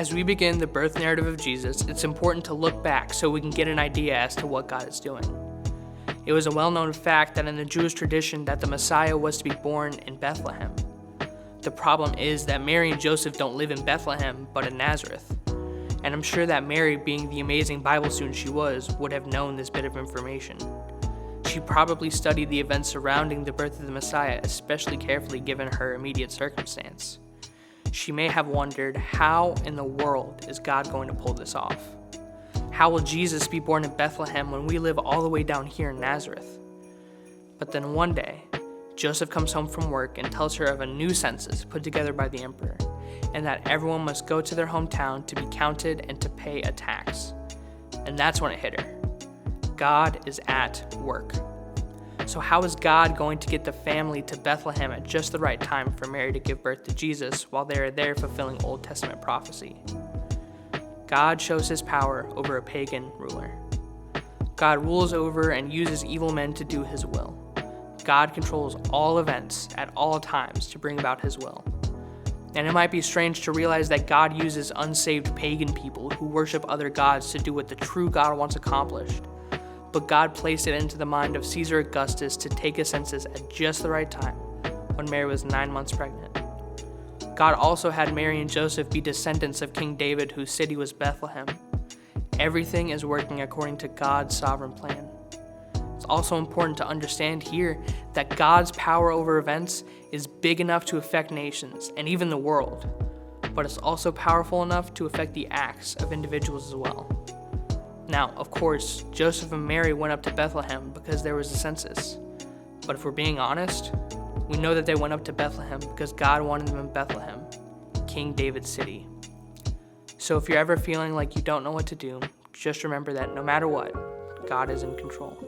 As we begin the birth narrative of Jesus, it's important to look back so we can get an idea as to what God is doing. It was a well-known fact that in the Jewish tradition that the Messiah was to be born in Bethlehem. The problem is that Mary and Joseph don't live in Bethlehem, but in Nazareth. And I'm sure that Mary, being the amazing Bible student she was, would have known this bit of information. She probably studied the events surrounding the birth of the Messiah especially carefully given her immediate circumstance. She may have wondered, how in the world is God going to pull this off? How will Jesus be born in Bethlehem when we live all the way down here in Nazareth? But then one day, Joseph comes home from work and tells her of a new census put together by the emperor, and that everyone must go to their hometown to be counted and to pay a tax. And that's when it hit her. God is at work. So how is God going to get the family to Bethlehem at just the right time for Mary to give birth to Jesus while they are there fulfilling Old Testament prophecy? God shows his power over a pagan ruler. God rules over and uses evil men to do his will. God controls all events at all times to bring about his will. And it might be strange to realize that God uses unsaved pagan people who worship other gods to do what the true God wants accomplished. But God placed it into the mind of Caesar Augustus to take a census at just the right time, when Mary was 9 months pregnant. God also had Mary and Joseph be descendants of King David, whose city was Bethlehem. Everything is working according to God's sovereign plan. It's also important to understand here that God's power over events is big enough to affect nations and even the world, but it's also powerful enough to affect the acts of individuals as well. Now, of course, Joseph and Mary went up to Bethlehem because there was a census. But if we're being honest, we know that they went up to Bethlehem because God wanted them in Bethlehem, King David's city. So if you're ever feeling like you don't know what to do, just remember that no matter what, God is in control.